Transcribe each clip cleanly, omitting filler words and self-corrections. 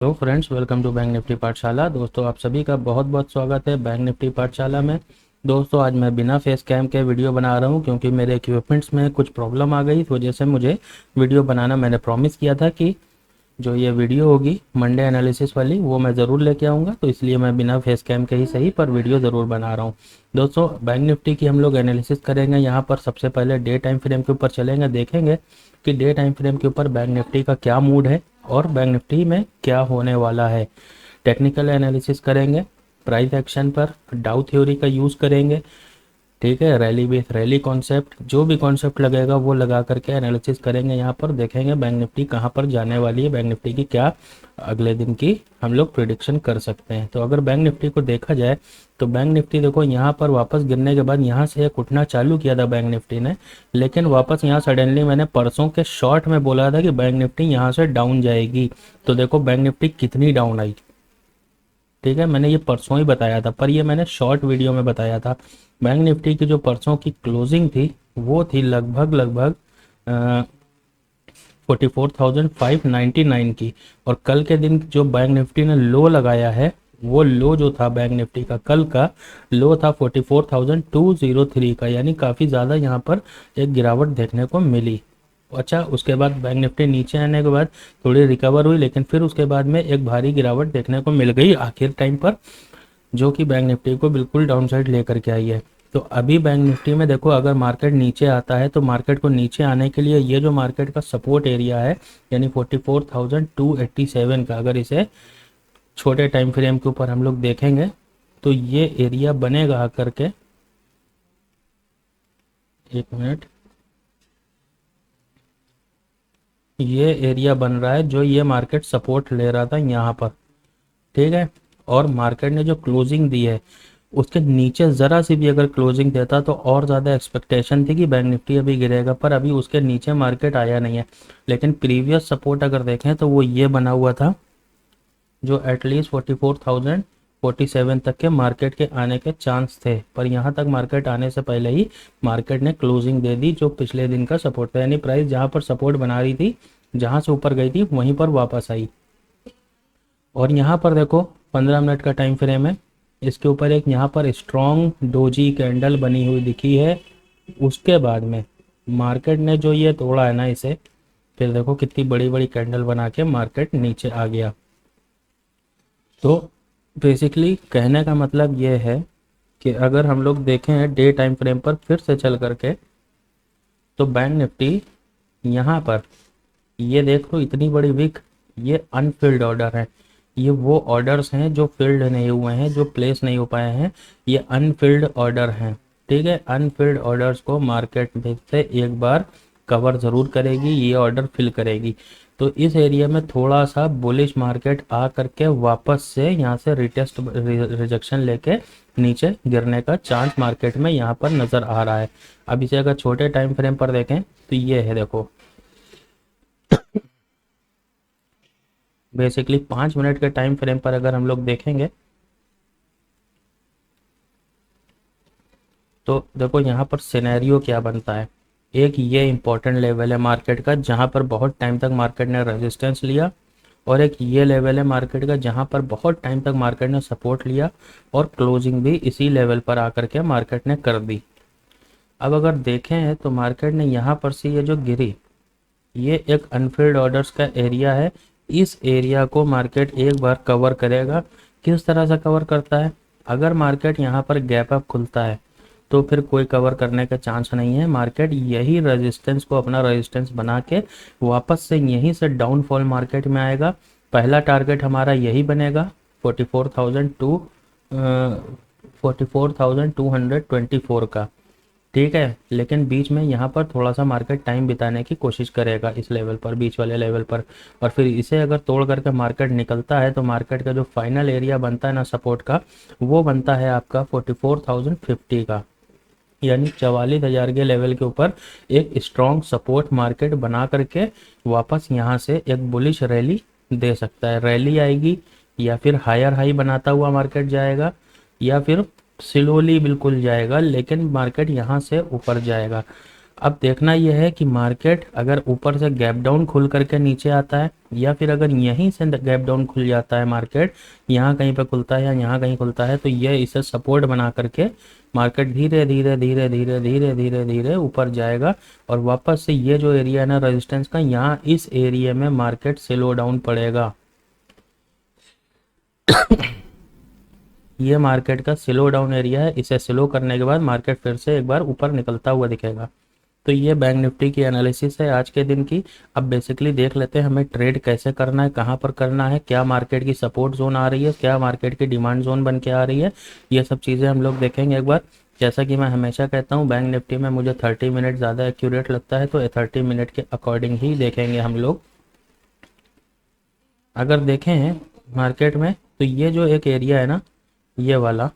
तो friends, welcome to Bank Nifty Pathshala. दोस्तों, आप सभी का बहुत बहुत स्वागत है बैंक निफ्टी पाठशाला में। दोस्तों, आज मैं बिना फेस कैम के वीडियो बना रहा हूं क्योंकि मेरे इक्विपमेंट्स में कुछ प्रॉब्लम आ गई। इस वजह से मुझे वीडियो बनाना, मैंने प्रॉमिस किया था कि जो ये वीडियो होगी मंडे एनालिसिस वाली, वो मैं ज़रूर लेके आऊँगा। तो इसलिए मैं बिना फेस कैम के ही सही पर वीडियो ज़रूर बना रहा हूँ। दोस्तों, बैंक निफ्टी की हम लोग एनालिसिस करेंगे। यहाँ पर सबसे पहले डे टाइम फ्रेम के ऊपर चलेंगे, देखेंगे कि डे टाइम फ्रेम के ऊपर बैंक निफ्टी का क्या मूड है और बैंक निफ्टी में क्या होने वाला है। टेक्निकल एनालिसिस करेंगे, प्राइस एक्शन पर डाउ थ्योरी का यूज़ करेंगे। ठीक है, रैली बेस, रैली कॉन्सेप्ट, जो भी कॉन्सेप्ट लगेगा वो लगा करके एनालिसिस करेंगे। यहाँ पर देखेंगे बैंक निफ्टी कहाँ पर जाने वाली है, बैंक निफ्टी की क्या अगले दिन की हम लोग प्रिडिक्शन कर सकते हैं। तो अगर बैंक निफ्टी को देखा जाए तो बैंक निफ्टी देखो, यहाँ पर वापस गिरने के बाद यहाँ से एक उठना चालू किया था बैंक निफ्टी ने, लेकिन वापस यहाँ सडनली मैंने परसों के शॉर्ट में बोला था कि बैंक निफ्टी यहाँ से डाउन जाएगी। तो देखो बैंक निफ्टी कितनी डाउन आई। ठीक है, मैंने ये परसों ही बताया था, पर ये मैंने शॉर्ट वीडियो में बताया था। बैंक निफ्टी की जो परसों की क्लोजिंग थी वो थी लगभग लगभग 44,599 की। और कल के दिन जो बैंक निफ्टी ने लो लगाया है, वो लो जो था बैंक निफ्टी का कल का लो था 44,203 का, यानी काफ़ी ज़्यादा यहाँ पर एक गिरावट देखने को मिली। अच्छा, उसके बाद बैंक निफ्टी नीचे आने के बाद थोड़ी रिकवर हुई, लेकिन फिर उसके बाद में एक भारी गिरावट देखने को मिल गई आखिर टाइम पर, जो कि बैंक निफ्टी को बिल्कुल डाउन साइड लेकर के आई है। तो अभी बैंक निफ्टी में देखो, अगर मार्केट नीचे आता है तो मार्केट को नीचे आने के लिए ये जो मार्केट का सपोर्ट एरिया है, यानी 44,287 का, अगर इसे छोटे टाइम फ्रेम के ऊपर हम लोग देखेंगे तो ये एरिया बनेगा आकर के, एक मिनट, ये एरिया बन रहा है जो ये मार्केट सपोर्ट ले रहा था यहाँ पर। ठीक है, और मार्केट ने जो क्लोजिंग दी है उसके नीचे ज़रा सी भी अगर क्लोजिंग देता तो और ज़्यादा एक्सपेक्टेशन थी कि बैंक निफ्टी अभी गिरेगा, पर अभी उसके नीचे मार्केट आया नहीं है। लेकिन प्रीवियस सपोर्ट अगर देखें तो वो ये बना हुआ था, जो एटलीस्ट 44,047 तक के मार्केट के आने के चांस थे, पर यहाँ तक मार्केट आने से पहले ही मार्केट ने क्लोजिंग दे दी, जो पिछले दिन का सपोर्ट था। यानी प्राइस जहाँ पर सपोर्ट बना रही थी, जहाँ से ऊपर गई थी, वहीं पर वापस आई। और यहाँ पर देखो 15 मिनट का टाइम फ्रेम है, इसके ऊपर एक यहाँ पर स्ट्रॉन्ग डोजी कैंडल बनी हुई दिखी है। उसके बाद में मार्केट ने जो ये तोड़ा है ना इसे, फिर देखो कितनी बड़ी बड़ी कैंडल बना के मार्केट नीचे आ गया। तो बेसिकली कहने का मतलब ये है कि अगर हम लोग देखें डे टाइम फ्रेम पर फिर से चल करके, तो बैंक निफ्टी यहाँ पर ये देख लो इतनी बड़ी विक, ये अनफिल्ड ऑर्डर है। ये वो ऑर्डर्स हैं जो फिल्ड नहीं हुए हैं, जो प्लेस नहीं हो पाए हैं, ये अनफिल्ड ऑर्डर हैं। ठीक है, अनफिल्ड ऑर्डर्स को मार्केट में से एक बार कवर ज़रूर करेगी, ये ऑर्डर फिल करेगी। तो इस एरिया में थोड़ा सा बुलिश मार्केट आ करके वापस से यहाँ से रिटेस्ट रिजेक्शन लेके नीचे गिरने का चांस मार्केट में यहाँ पर नज़र आ रहा है। अब इसे अगर छोटे टाइम फ्रेम पर देखें तो ये है, देखो बेसिकली 5 मिनट के टाइम फ्रेम पर अगर हम लोग देखेंगे तो देखो यहाँ पर सिनेरियो क्या बनता है। एक ये इंपॉर्टेंट लेवल है मार्केट का, जहाँ पर बहुत टाइम तक मार्केट ने रेजिस्टेंस लिया, और एक ये लेवल है मार्केट का जहाँ पर बहुत टाइम तक मार्केट ने सपोर्ट लिया और क्लोजिंग भी इसी लेवल पर आकर के मार्केट ने कर दी। अब अगर देखें तो मार्केट ने यहाँ पर से ये जो गिरी, ये एक अनफिल्ड ऑर्डर्स का एरिया है। इस एरिया को मार्केट एक बार कवर करेगा। किस तरह से कवर करता है, अगर मार्केट यहाँ पर गैप अप खुलता है तो फिर कोई कवर करने का चांस नहीं है। मार्केट यही रेजिस्टेंस को अपना रेजिस्टेंस बना के वापस से यहीं से डाउनफॉल मार्केट में आएगा। पहला टारगेट हमारा यही बनेगा 44,224 का। ठीक है, लेकिन बीच में यहाँ पर थोड़ा सा मार्केट टाइम बिताने की कोशिश करेगा इस लेवल पर, बीच वाले लेवल पर, और फिर इसे अगर तोड़ करके मार्केट निकलता है तो मार्केट का जो फाइनल एरिया बनता है ना सपोर्ट का, वो बनता है आपका 44,050 का। यानी 44,000 के लेवल के ऊपर एक स्ट्रॉन्ग सपोर्ट मार्केट बना करके वापस यहाँ से एक बुलिश रैली दे सकता है। रैली आएगी या फिर हायर हाई बनाता हुआ मार्केट जाएगा, या फिर स्लोली बिल्कुल जाएगा, लेकिन मार्केट यहाँ से ऊपर जाएगा। अब देखना यह है कि मार्केट अगर ऊपर से गैप डाउन खुल करके नीचे आता है, या फिर अगर यहीं से गैप डाउन खुल जाता है मार्केट, यहाँ कहीं पे खुलता है या यहाँ कहीं खुलता है, तो ये इसे सपोर्ट बना करके मार्केट धीरे धीरे धीरे धीरे धीरे धीरे धीरे ऊपर जाएगा, और वापस से ये जो एरिया है ना रेजिस्टेंस का, यहाँ इस एरिया में मार्केट स्लो डाउन पड़ेगा। ये मार्केट का स्लो डाउन एरिया है, इसे स्लो करने के बाद मार्केट फिर से एक बार ऊपर निकलता हुआ दिखेगा। तो ये बैंक निफ्टी की एनालिसिस है आज के दिन की। अब बेसिकली देख लेते हैं हमें ट्रेड कैसे करना है, कहाँ पर करना है, क्या मार्केट की सपोर्ट जोन आ रही है, क्या मार्केट की डिमांड जोन बन के आ रही है, ये सब चीज़ें हम लोग देखेंगे एक बार। जैसा कि मैं हमेशा कहता हूँ, बैंक निफ्टी में मुझे 30 मिनट ज़्यादा एक्यूरेट लगता है, तो 30 मिनट के अकॉर्डिंग ही देखेंगे हम लोग। अगर देखें मार्केट में, तो ये जो एक एरिया है ना, ये वाला,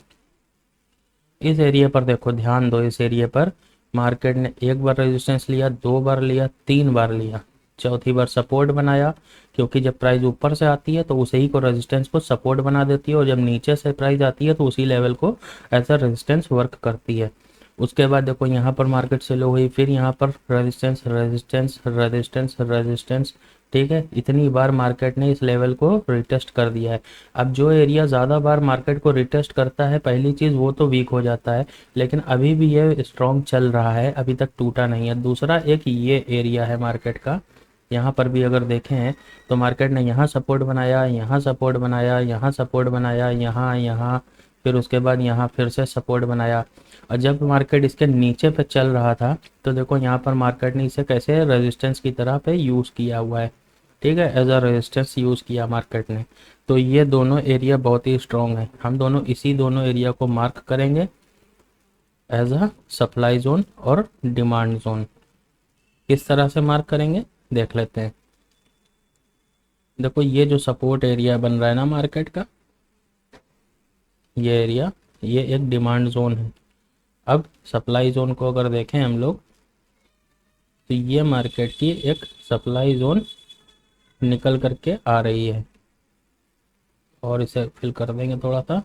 इस एरिया पर देखो, ध्यान दो, इस एरिया पर मार्केट ने एक बार रेजिस्टेंस लिया, 2 बार लिया, 3 बार लिया, चौथी बार सपोर्ट बनाया, क्योंकि जब प्राइस ऊपर से आती है तो उसे ही को रेजिस्टेंस को सपोर्ट बना देती है, और जब नीचे से प्राइस आती है तो उसी लेवल को एज अ रेजिस्टेंस वर्क करती है। उसके बाद देखो यहाँ पर मार्केट से लो हुई, फिर यहाँ पर रेजिस्टेंस रेजिस्टेंस रेजिस्टेंस रेजिस्टेंस, ठीक है, इतनी बार मार्केट ने इस लेवल को रिटेस्ट कर दिया है। अब जो एरिया ज़्यादा बार मार्केट को रिटेस्ट करता है, पहली चीज़ वो तो वीक हो जाता है, लेकिन अभी भी ये स्ट्रॉन्ग चल रहा है, अभी तक टूटा नहीं है। दूसरा एक ये एरिया है मार्केट का, यहाँ पर भी अगर देखें तो मार्केट ने यहाँ सपोर्ट बनाया, यहाँ सपोर्ट बनाया, यहाँ सपोर्ट बनाया, यहाँ यहाँ, फिर उसके बाद यहाँ फिर से सपोर्ट बनाया। और जब मार्केट इसके नीचे पे चल रहा था, तो देखो यहाँ पर मार्केट ने इसे कैसे रेजिस्टेंस की तरह पे यूज़ किया हुआ है, ठीक है, एज अ रेजिस्टेंस यूज़ किया मार्केट ने। तो ये दोनों एरिया बहुत ही स्ट्रॉन्ग है, हम दोनों एरिया को मार्क करेंगे एज अ सप्लाई जोन और डिमांड जोन। किस तरह से मार्क करेंगे देख लेते हैं। देखो ये जो सपोर्ट एरिया बन रहा है ना मार्केट का, ये एरिया, ये एक डिमांड जोन है। अब सप्लाई जोन को अगर देखें हम लोग, तो ये मार्केट की एक सप्लाई जोन निकल करके आ रही है, और इसे फिल कर देंगे थोड़ा सा,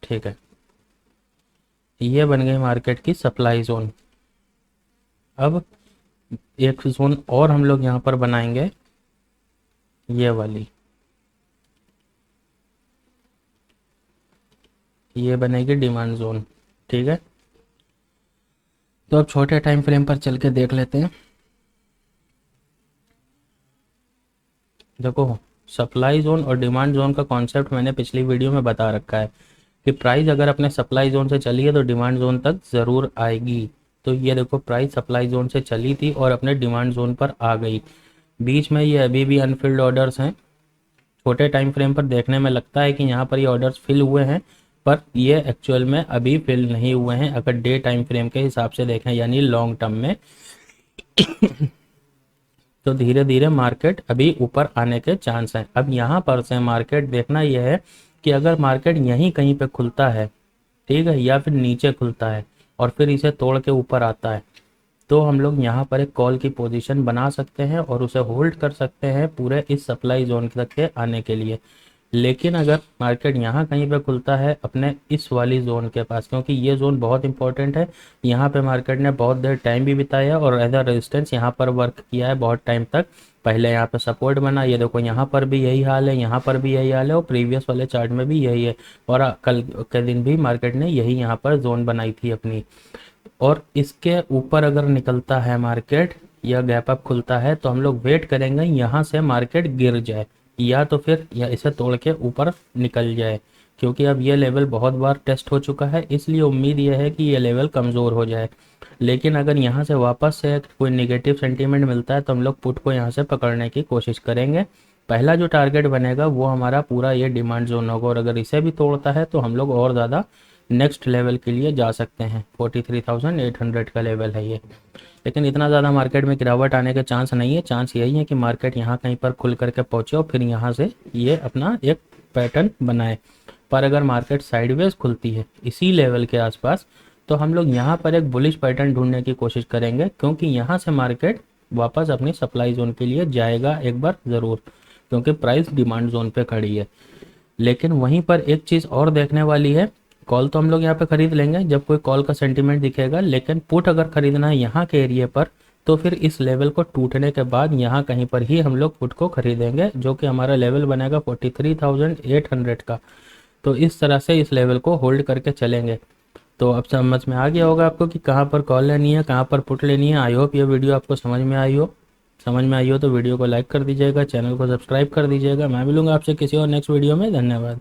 ठीक है, ये बन गई मार्केट की सप्लाई जोन। अब एक जोन और हम लोग यहाँ पर बनाएंगे, ये वाली, ये बनेगी डिमांड जोन, ठीक है। तो अब छोटे टाइम फ्रेम पर चल के देख लेते हैं। देखो सप्लाई जोन और डिमांड जोन का कॉन्सेप्ट मैंने पिछली वीडियो में बता रखा है कि प्राइस अगर अपने सप्लाई जोन से चली है तो डिमांड जोन तक ज़रूर आएगी। तो ये देखो प्राइस सप्लाई जोन से चली थी और अपने डिमांड जोन पर आ गई, बीच में ये अभी भी अनफिल्ड ऑर्डर्स हैं। छोटे टाइम फ्रेम पर देखने में लगता है कि यहाँ पर ये ऑर्डर्स फिल हुए हैं, पर ये एक्चुअल में अभी फिल नहीं हुए हैं अगर डे टाइम फ्रेम के हिसाब से देखें, यानी लॉन्ग टर्म में। तो धीरे धीरे मार्केट अभी ऊपर आने के चांस हैं। अब यहाँ पर से मार्केट देखना यह है कि अगर मार्केट यहीं कहीं पे खुलता है, ठीक है, या फिर नीचे खुलता है और फिर इसे तोड़ के ऊपर आता है, तो हम लोग यहाँ पर एक कॉल की पोजीशन बना सकते हैं और उसे होल्ड कर सकते हैं पूरे इस सप्लाई जोन तक के आने के लिए। लेकिन अगर मार्केट यहाँ कहीं पे खुलता है अपने इस वाली जोन के पास, क्योंकि ये जोन बहुत इंपॉर्टेंट है, यहाँ पे मार्केट ने बहुत देर टाइम भी बिताया और एज अ रेजिस्टेंस यहाँ पर वर्क किया है बहुत टाइम तक। पहले यहाँ पे सपोर्ट बना, ये देखो यहाँ पर भी यही हाल है, यहाँ पर भी यही हाल है, और प्रीवियस वाले चार्ट में भी यही है, और कल के दिन भी मार्केट ने यही यहाँ पर जोन बनाई थी अपनी। और इसके ऊपर अगर निकलता है मार्केट या गैप अप खुलता है, तो हम लोग वेट करेंगे यहाँ से मार्केट गिर जाए, या तो फिर या इसे तोड़ के ऊपर निकल जाए, क्योंकि अब ये लेवल बहुत बार टेस्ट हो चुका है, इसलिए उम्मीद यह है कि ये लेवल कमज़ोर हो जाए। लेकिन अगर यहाँ से वापस से कोई नेगेटिव सेंटीमेंट मिलता है तो हम लोग पुट को यहाँ से पकड़ने की कोशिश करेंगे। पहला जो टारगेट बनेगा वो हमारा पूरा ये डिमांड जोन होगा, और अगर इसे भी तोड़ता है तो हम लोग और ज़्यादा नेक्स्ट लेवल के लिए जा सकते हैं। 43,800 का लेवल है ये, लेकिन इतना ज़्यादा मार्केट में गिरावट आने के चांस नहीं है। चांस यही है कि मार्केट यहाँ कहीं पर खुल करके पहुँचे और फिर यहाँ से ये अपना एक पैटर्न बनाए। पर अगर मार्केट साइडवेज खुलती है इसी लेवल के आसपास, तो हम लोग यहाँ पर एक बुलिश पैटर्न ढूंढने की कोशिश करेंगे, क्योंकि यहाँ से मार्केट वापस अपनी सप्लाई जोन के लिए जाएगा एक बार ज़रूर, क्योंकि प्राइस डिमांड जोन पे खड़ी है। लेकिन वहीं पर एक चीज़ और देखने वाली है कॉल तो हम लोग यहाँ पे खरीद लेंगे जब कोई कॉल का सेंटीमेंट दिखेगा, लेकिन पुट अगर खरीदना है यहाँ के एरिया पर तो फिर इस लेवल को टूटने के बाद यहाँ कहीं पर ही हम लोग पुट को खरीदेंगे, जो कि हमारा लेवल बनेगा 43,800 का। तो इस तरह से इस लेवल को होल्ड करके चलेंगे। तो अब समझ में आ गया होगा आपको कि कहाँ पर कॉल लेनी है, कहाँ पर पुट लेनी है। आई होप ये वीडियो आपको समझ में आई हो तो वीडियो को लाइक कर दीजिएगा, चैनल को सब्सक्राइब कर दीजिएगा। मैं मिलूंगा आपसे किसी और नेक्स्ट वीडियो में। धन्यवाद।